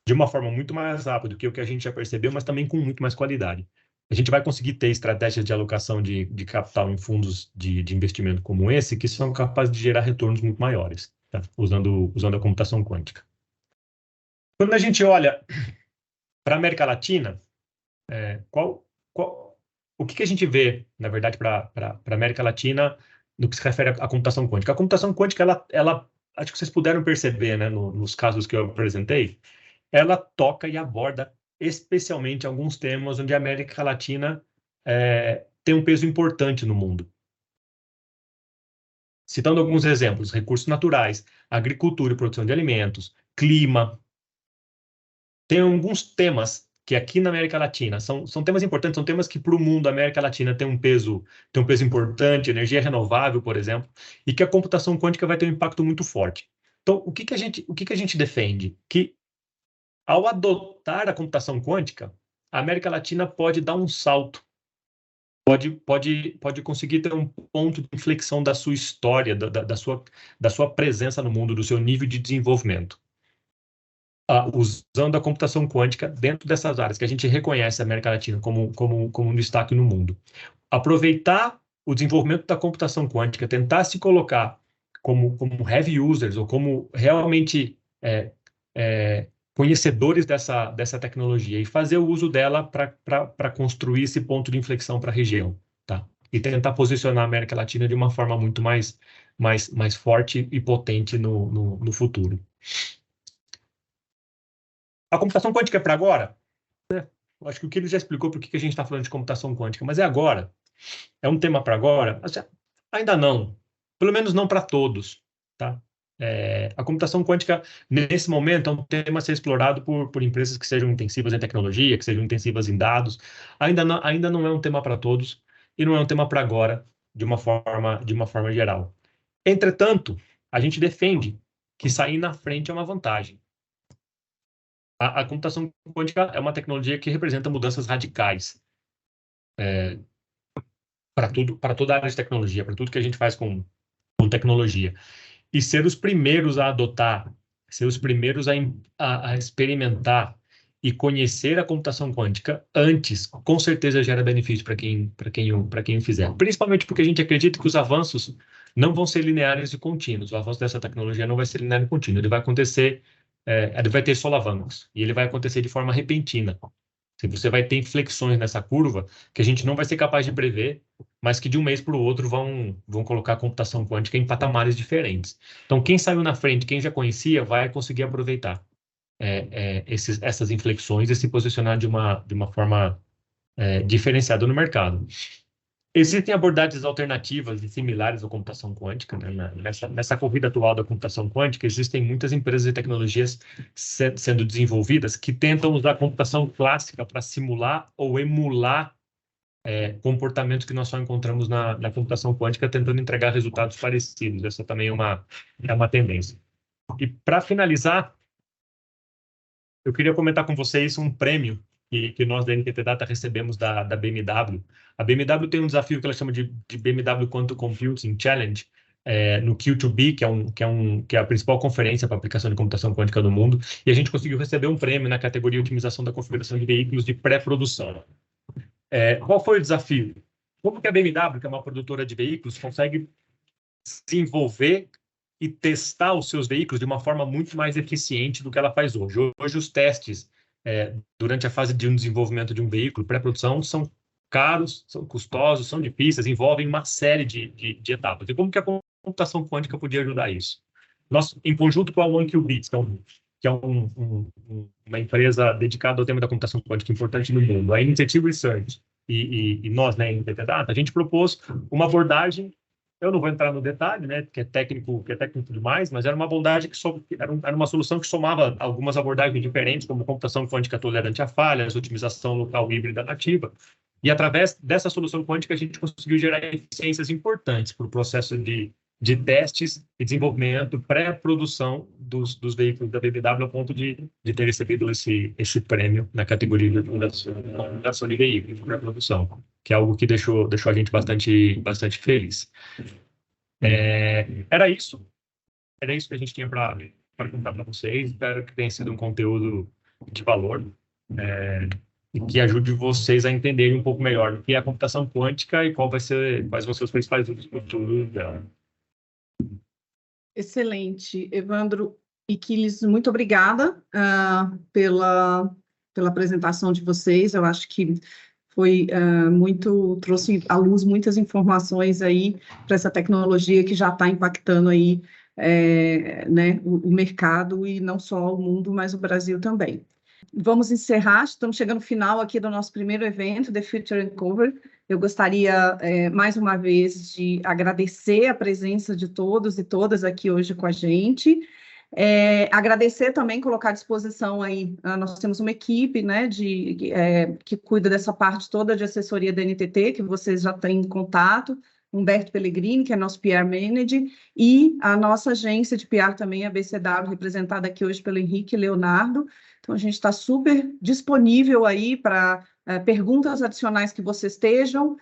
Speaker 4: de uma forma muito mais rápida do que o que a gente já percebeu, mas também com muito mais qualidade. a gente vai conseguir ter estratégias de alocação de capital em fundos de investimento como esse, que são capazes de gerar retornos muito maiores, tá? Usando a computação quântica. Quando a gente olha para a América Latina, o que a gente vê, na verdade, para a América Latina no que se refere à computação quântica? A computação quântica, ela acho que vocês puderam perceber, né, nos casos que eu apresentei, ela toca e aborda especialmente alguns temas onde a América Latina tem um peso importante no mundo. Citando alguns exemplos: recursos naturais, agricultura e produção de alimentos, clima. Tem alguns temas que aqui na América Latina são temas importantes, são temas que para o mundo a América Latina tem um peso importante, energia renovável, por exemplo, e que a computação quântica vai ter um impacto muito forte. Então, o que a gente defende? Que ao adotar a computação quântica, a América Latina pode dar um salto, pode conseguir ter um ponto de inflexão da sua história, da sua presença no mundo, do seu nível de desenvolvimento. Usando a computação quântica dentro dessas áreas que a gente reconhece a América Latina como um destaque no mundo. Aproveitar o desenvolvimento da computação quântica, tentar se colocar como heavy users ou como realmente conhecedores dessa tecnologia e fazer o uso dela para construir esse ponto de inflexão para a região, tá? E tentar posicionar a América Latina de uma forma muito mais forte e potente no futuro. A computação quântica é para agora? Eu acho que o que ele já explicou por que a gente está falando de computação quântica, mas é agora? É um tema para agora? Ainda não. Pelo menos não para todos, tá? A computação quântica, nesse momento, é um tema a ser explorado por empresas que sejam intensivas em tecnologia, que sejam intensivas em dados. Ainda não é um tema para todos e não é um tema para agora, de uma forma geral. Entretanto, a gente defende que sair na frente é uma vantagem. A computação quântica é uma tecnologia que representa mudanças radicais para toda a área de tecnologia, para tudo que a gente faz com tecnologia. E ser os primeiros a adotar, ser os primeiros a experimentar e conhecer a computação quântica antes, com certeza gera benefício para quem o fizer. Principalmente porque a gente acredita que os avanços não vão ser lineares e contínuos. O avanço dessa tecnologia não vai ser linear e contínuo. Ele vai acontecer, ele vai ter solavancos e ele vai acontecer de forma repentina. Você vai ter inflexões nessa curva que a gente não vai ser capaz de prever, mas que de um mês para o outro vão colocar a computação quântica em patamares diferentes. Então, quem saiu na frente, quem já conhecia, vai conseguir aproveitar essas inflexões e se posicionar de uma forma diferenciada no mercado. Existem abordagens alternativas e similares à computação quântica, né? Nessa corrida atual da computação quântica, existem muitas empresas e tecnologias sendo desenvolvidas que tentam usar a computação clássica para simular ou emular comportamentos que nós só encontramos na computação quântica, tentando entregar resultados parecidos. Essa também é uma tendência. E, para finalizar, eu queria comentar com vocês um prêmio que nós da NTT Data recebemos da BMW. A BMW tem um desafio que ela chama de BMW Quantum Computing Challenge, no Q2B, que é a principal conferência para aplicação de computação quântica do mundo, e a gente conseguiu receber um prêmio na categoria Otimização da Configuração de Veículos de Pré-Produção. Qual foi o desafio? Como que a BMW, que é uma produtora de veículos, consegue desenvolver e testar os seus veículos de uma forma muito mais eficiente do que ela faz hoje? Hoje, os testes durante a fase de um desenvolvimento de um veículo, pré-produção, são caros, são custosos, são difíceis, envolvem uma série de etapas. E como que a computação quântica podia ajudar isso? Nós, em conjunto com a OneQubits, que é uma empresa dedicada ao tema da computação quântica importante no mundo, a Initiative Research e nós, né, em NTT Data, a gente propôs uma abordagem. Eu não vou entrar no detalhe, né, que é técnico demais, mas era uma abordagem era uma solução que somava algumas abordagens diferentes, como computação quântica tolerante a falhas, otimização local híbrida nativa. E através dessa solução quântica a gente conseguiu gerar eficiências importantes para o processo de testes e desenvolvimento, pré-produção dos veículos da BMW, a ponto de ter recebido esse prêmio na categoria de fundação de veículos, pré-produção, que é algo que deixou a gente bastante feliz. Era isso que a gente tinha para contar para vocês. Espero que tenha sido um conteúdo de valor. e que ajude vocês a entenderem um pouco melhor o que é a computação quântica e quais vão ser os principais usos futuros dela.
Speaker 1: Excelente. Evandro e Quiles, muito obrigada pela apresentação de vocês. Eu acho que foi trouxe à luz muitas informações aí para essa tecnologia que já está impactando aí né, o mercado, e não só o mundo, mas o Brasil também. Vamos encerrar, estamos chegando ao final aqui do nosso primeiro evento, The Future Uncovered. Eu gostaria, mais uma vez, de agradecer a presença de todos e todas aqui hoje com a gente. Agradecer também, colocar à disposição aí, nós temos uma equipe, né, que cuida dessa parte toda de assessoria da NTT, que vocês já têm em contato, Humberto Pellegrini, que é nosso PR Manager, e a nossa agência de PR também, a BCW, representada aqui hoje pelo Henrique Leonardo. Então, a gente está super disponível aí para perguntas adicionais que vocês tenham,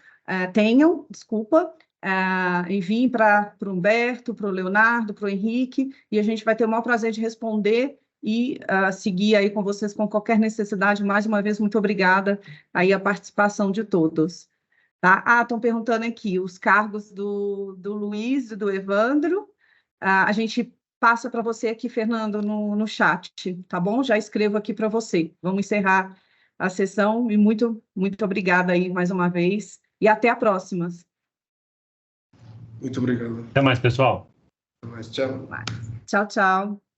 Speaker 1: enviem para o Humberto, para o Leonardo, para o Henrique, e a gente vai ter o maior prazer de responder e seguir aí com vocês com qualquer necessidade. Mais uma vez, muito obrigada aí a participação de todos. Tá? Estão perguntando aqui os cargos do Luiz e do Evandro. A gente passa para você aqui, Fernando, no chat, tá bom? Já escrevo aqui para você. Vamos encerrar a sessão e muito, muito obrigada aí mais uma vez e até a próxima.
Speaker 3: Muito obrigado.
Speaker 4: Até mais, pessoal.
Speaker 3: Até mais, tchau.
Speaker 1: Tchau, tchau.